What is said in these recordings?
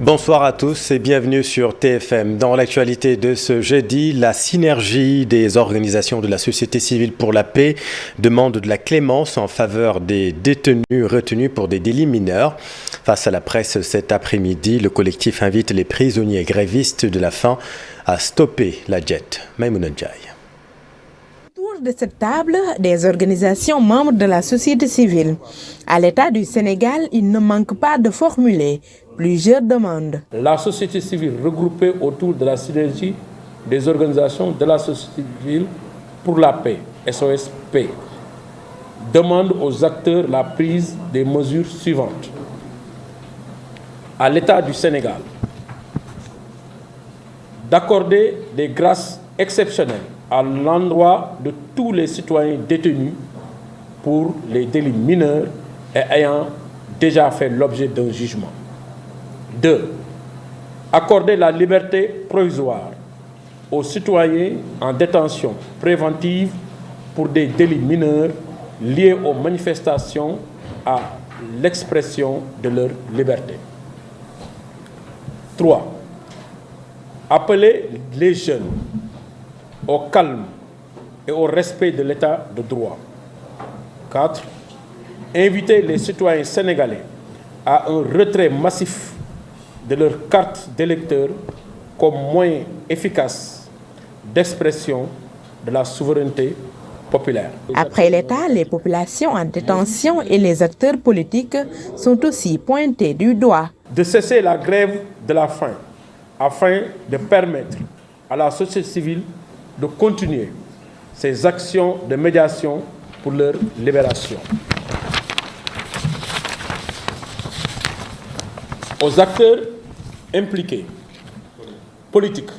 Bonsoir à tous et bienvenue sur TFM. Dans l'actualité de ce jeudi, la synergie des organisations de la société civile pour la paix demande de la clémence en faveur des détenus retenus pour des délits mineurs. Face à la presse cet après-midi, le collectif invite les prisonniers grévistes de la faim à stopper la jet. Maïmouna Ndiaye. Autour de cette table, des organisations membres de la société civile. À l'État du Sénégal, il ne manque pas de formuler plusieurs demandes. La société civile regroupée autour de la synergie des organisations de la société civile pour la paix, SOSP, demande aux acteurs la prise des mesures suivantes. À l'État du Sénégal, d'accorder des grâces exceptionnelles à l'endroit de tous les citoyens détenus pour les délits mineurs et ayant déjà fait l'objet d'un jugement. 2. Accorder la liberté provisoire aux citoyens en détention préventive pour des délits mineurs liés aux manifestations à l'expression de leur liberté. 3. Appeler les jeunes au calme et au respect de l'état de droit. 4. Inviter les citoyens sénégalais à un retrait massif de leur carte d'électeur comme moyen efficace d'expression de la souveraineté populaire. Après l'État, les populations en détention et les acteurs politiques sont aussi pointés du doigt. De cesser la grève de la faim afin de permettre à la société civile de continuer ses actions de médiation pour leur libération. Aux acteurs impliqués, politiques,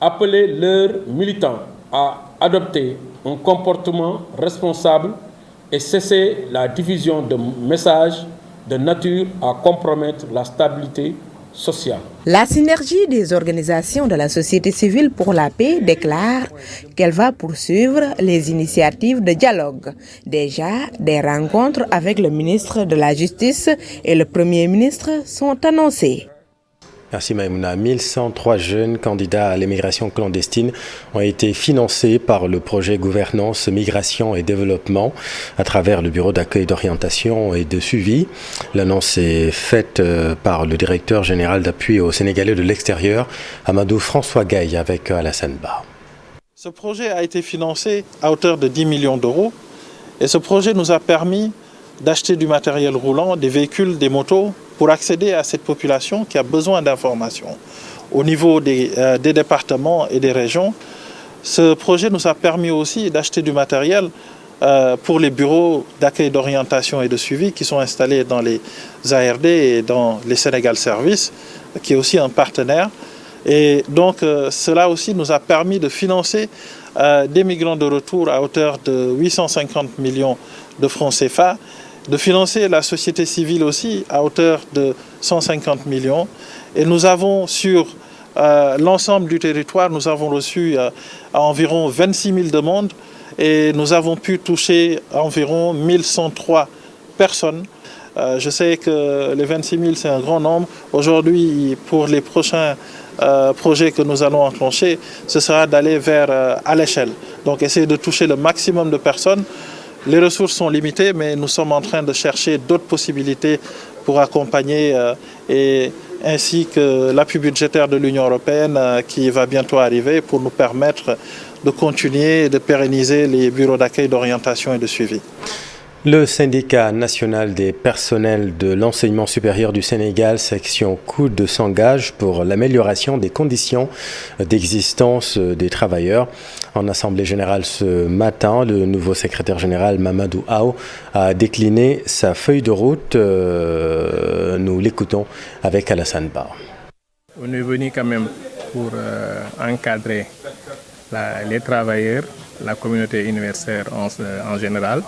appeler leurs militants à adopter un comportement responsable et cesser la diffusion de messages de nature à compromettre la stabilité sociale. La synergie des organisations de la société civile pour la paix déclare qu'elle va poursuivre les initiatives de dialogue. Déjà, des rencontres avec le ministre de la Justice et le Premier ministre sont annoncées. Merci Maïmouna. 1103 jeunes candidats à l'immigration clandestine ont été financés par le projet Gouvernance, Migration et Développement à travers le Bureau d'accueil, d'orientation et de suivi. L'annonce est faite par le directeur général d'appui aux Sénégalais de l'extérieur, Amadou François Gaye, avec Alassane Ba. Ce projet a été financé à hauteur de 10 millions d'euros et ce projet nous a permis d'acheter du matériel roulant, des véhicules, des motos, pour accéder à cette population qui a besoin d'informations. Au niveau des départements et des régions, ce projet nous a permis aussi d'acheter du matériel pour les bureaux d'accueil, d'orientation et de suivi qui sont installés dans les ARD et dans les Sénégal Service, qui est aussi un partenaire. Et donc cela aussi nous a permis de financer des migrants de retour à hauteur de 850 millions de francs CFA, de financer la société civile aussi à hauteur de 150 millions. Et nous avons sur l'ensemble du territoire, nous avons reçu environ 26 000 demandes et nous avons pu toucher environ 1103 personnes. Je sais que les 26 000 c'est un grand nombre. Aujourd'hui, pour les prochains projets que nous allons enclencher, ce sera d'aller vers à l'échelle. Donc essayer de toucher le maximum de personnes. Les ressources sont limitées, mais nous sommes en train de chercher d'autres possibilités pour accompagner et ainsi que l'appui budgétaire de l'Union européenne qui va bientôt arriver pour nous permettre de continuer et de pérenniser les bureaux d'accueil, d'orientation et de suivi. Le syndicat national des personnels de l'enseignement supérieur du Sénégal, section Coude, s'engage pour l'amélioration des conditions d'existence des travailleurs. En assemblée générale ce matin, le nouveau secrétaire général Mamadou Aw a décliné sa feuille de route. Nous l'écoutons avec Alassane Ba. On est venu quand même pour encadrer les travailleurs, la communauté universitaire en général,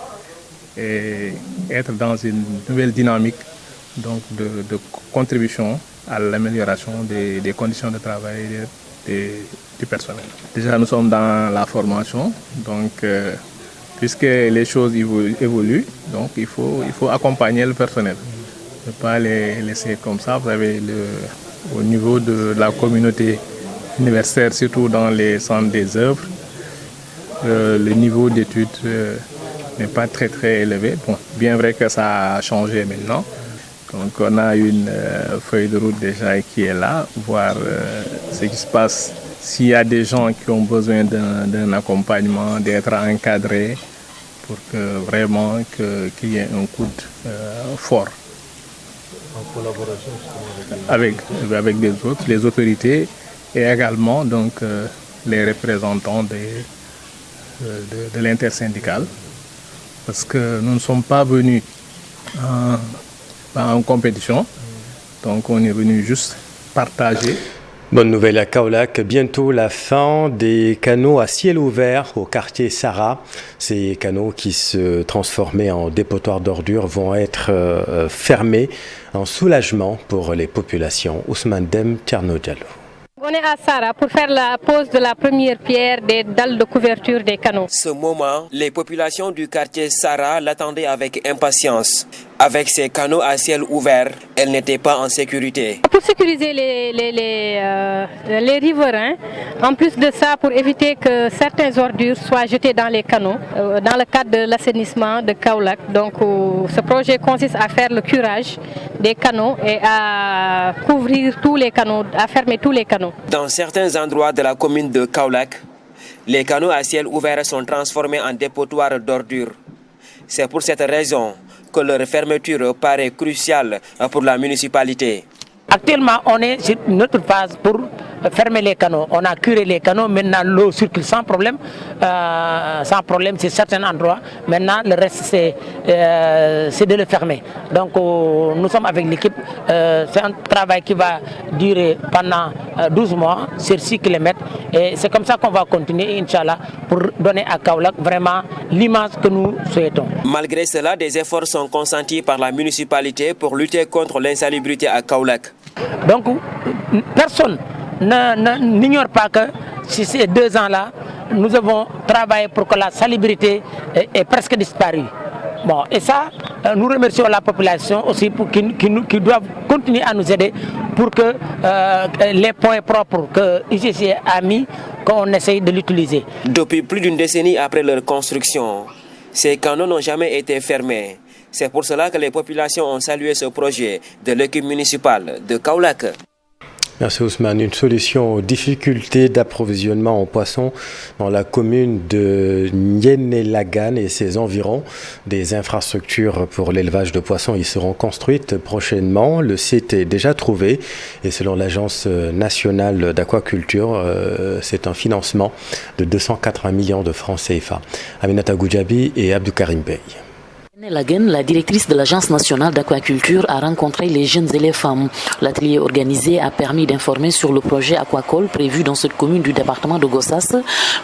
et être dans une nouvelle dynamique donc de contribution à l'amélioration des conditions de travail du personnel. Déjà, nous sommes dans la formation, donc puisque les choses évoluent, donc il faut accompagner le personnel. ne peut pas les laisser comme ça. Vous avez au niveau de la communauté universitaire, surtout dans les centres des œuvres, le niveau d'études n'est pas très élevé. Bon, bien vrai que ça a changé maintenant. Donc on a une feuille de route déjà qui est là, voir ce qui se passe. S'il y a des gens qui ont besoin d'un accompagnement, d'être encadrés pour que vraiment qu'il y ait un coup fort. En collaboration avec les autorités et également donc, les représentants de l'intersyndicale. Parce que nous ne sommes pas venus en compétition, donc on est venu juste partager. Bonne nouvelle à Kaolack, bientôt la fin des canaux à ciel ouvert au quartier Sarah. Ces canaux qui se transformaient en dépotoirs d'ordures vont être fermés en soulagement pour les populations. Ousmane Dem, Tierno Diallo. On est à Sarah pour faire la pose de la première pierre des dalles de couverture des canaux. Ce moment, les populations du quartier Sarah l'attendaient avec impatience. Avec ces canaux à ciel ouvert, elles n'étaient pas en sécurité. Pour sécuriser les riverains, en plus de ça, pour éviter que certaines ordures soient jetées dans les canaux, dans le cadre de l'assainissement de Kaolack. Donc, ce projet consiste à faire le curage des canaux et à couvrir tous les canaux, à fermer tous les canaux. Dans certains endroits de la commune de Kaolack, les canaux à ciel ouvert sont transformés en dépotoirs d'ordures. C'est pour cette raison que leur fermeture paraît cruciale pour la municipalité. Actuellement, on est sur notre phase pour fermer les canaux. On a curé les canaux, maintenant l'eau circule sans problème sur certains endroits. Maintenant, le reste, c'est de le fermer. Donc, nous sommes avec l'équipe. C'est un travail qui va durer pendant 12 mois sur 6 km. Et c'est comme ça qu'on va continuer, Inch'Allah, pour donner à Kaolack vraiment l'image que nous souhaitons. Malgré cela, des efforts sont consentis par la municipalité pour lutter contre l'insalubrité à Kaolack. Donc, personne n'ignore pas que si ces 2 ans-là, nous avons travaillé pour que la salubrité est presque disparue. Bon, et ça, nous remercions la population aussi qui doivent continuer à nous aider pour que les points propres que ICC a mis, qu'on essaye de l'utiliser. Depuis plus d'une décennie après leur construction, ces canaux n'ont jamais été fermés. C'est pour cela que les populations ont salué ce projet de l'équipe municipale de Kaolack. Merci Ousmane. Une solution aux difficultés d'approvisionnement en poissons dans la commune de Ndiéné-Lagane et ses environs. Des infrastructures pour l'élevage de poissons y seront construites prochainement. Le site est déjà trouvé et selon l'Agence nationale d'aquaculture, c'est un financement de 280 millions de francs CFA. Aminata Goudjabi et Abdou Karim Bey. Lagane, la directrice de l'Agence nationale d'aquaculture, a rencontré les jeunes et les femmes. L'atelier organisé a permis d'informer sur le projet aquacole prévu dans cette commune du département de Gossas.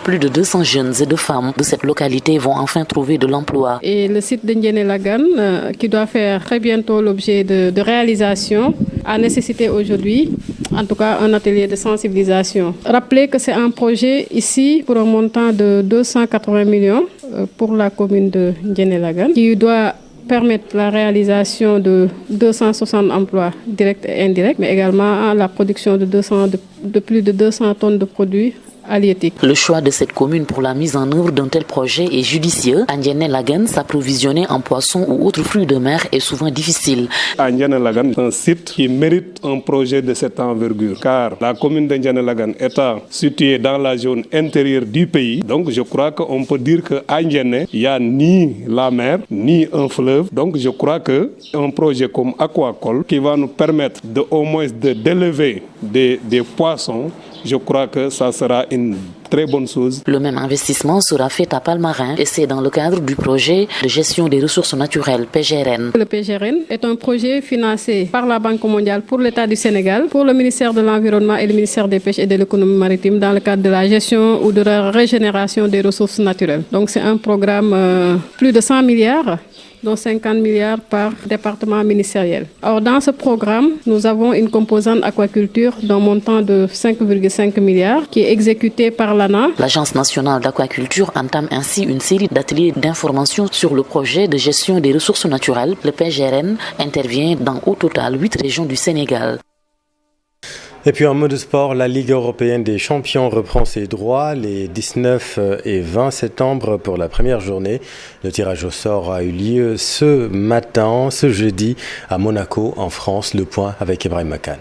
Plus de 200 jeunes et de femmes de cette localité vont enfin trouver de l'emploi. Et le site de Ndiéné-Lagane, qui doit faire très bientôt l'objet de réalisation, a nécessité aujourd'hui, en tout cas, un atelier de sensibilisation. Rappelez que c'est un projet ici pour un montant de 280 millions pour la commune de Ndiéné-Lagane, qui doit permettre la réalisation de 260 emplois directs et indirects, mais également la production de plus de 200 tonnes de produits halieutiques. Le choix de cette commune pour la mise en œuvre d'un tel projet est judicieux. À Ndiéné-Lagane, s'approvisionner en poissons ou autres fruits de mer est souvent difficile. À Ndiéné-Lagane, c'est un site qui mérite un projet de cette envergure, car la commune de Ndiéné-Lagane étant située dans la zone intérieure du pays, donc je crois qu'on peut dire qu'à Ndiéné, il n'y a ni la mer, ni un fleuve. Donc je crois qu'un projet comme Aquacole, qui va nous permettre au moins d'élever des poissons, je crois que ça sera une très bonne chose. Le même investissement sera fait à Palmarin et c'est dans le cadre du projet de gestion des ressources naturelles PGRN. Le PGRN est un projet financé par la Banque mondiale pour l'État du Sénégal, pour le ministère de l'Environnement et le ministère des Pêches et de l'Économie maritime dans le cadre de la gestion ou de la régénération des ressources naturelles. Donc c'est un programme plus de 100 milliards dont 50 milliards par département ministériel. Or, dans ce programme, nous avons une composante aquaculture d'un montant de 5,5 milliards qui est exécutée par l'ANA. L'Agence nationale d'aquaculture entame ainsi une série d'ateliers d'information sur le projet de gestion des ressources naturelles. Le PGRN intervient dans au total 8 régions du Sénégal. Et puis en mode sport, la Ligue européenne des champions reprend ses droits les 19 et 20 septembre pour la première journée. Le tirage au sort a eu lieu ce matin, ce jeudi, à Monaco, en France. Le point avec Ibrahim Makan.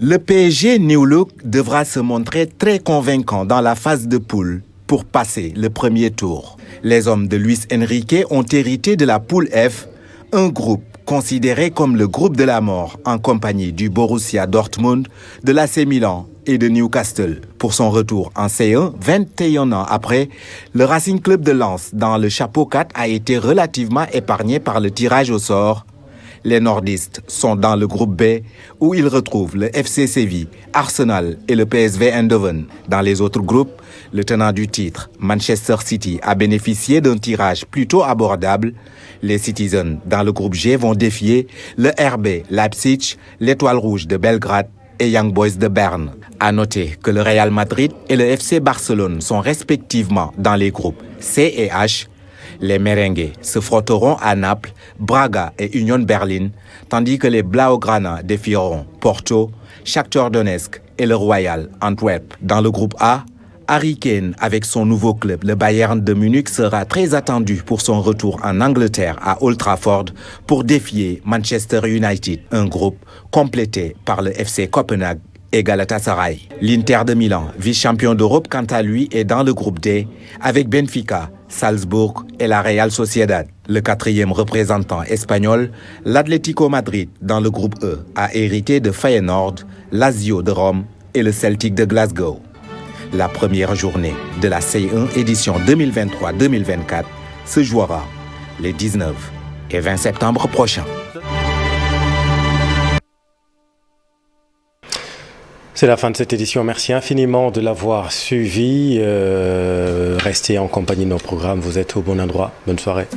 Le PSG New Look devra se montrer très convaincant dans la phase de poule pour passer le premier tour. Les hommes de Luis Enrique ont hérité de la poule F, un groupe considéré comme le groupe de la mort en compagnie du Borussia Dortmund, de l'AC Milan et de Newcastle. Pour son retour en C1, 21 ans après, le Racing Club de Lens dans le chapeau 4 a été relativement épargné par le tirage au sort. Les nordistes sont dans le groupe B où ils retrouvent le FC Séville, Arsenal et le PSV Eindhoven. Dans les autres groupes, le tenant du titre, Manchester City, a bénéficié d'un tirage plutôt abordable. Les Citizens dans le groupe G vont défier le RB Leipzig, l'Étoile Rouge de Belgrade et Young Boys de Berne. À noter que le Real Madrid et le FC Barcelone sont respectivement dans les groupes C et H. Les merengues se frotteront à Naples, Braga et Union Berlin, tandis que les Blaugrana défieront Porto, Shakhtar Donetsk et le Royal Antwerp. Dans le groupe A, Harry Kane, avec son nouveau club, le Bayern de Munich, sera très attendu pour son retour en Angleterre à Old Trafford pour défier Manchester United, un groupe complété par le FC Copenhague et Galatasaray. L'Inter de Milan, vice-champion d'Europe quant à lui, est dans le groupe D avec Benfica, Salzbourg et la Real Sociedad. Le quatrième représentant espagnol, l'Atlético Madrid, dans le groupe E, a hérité de Feyenoord, Lazio de Rome et le Celtic de Glasgow. La première journée de la C1 édition 2023-2024 se jouera les 19 et 20 septembre prochains. C'est la fin de cette édition. Merci infiniment de l'avoir suivi. Restez en compagnie de nos programmes. Vous êtes au bon endroit. Bonne soirée.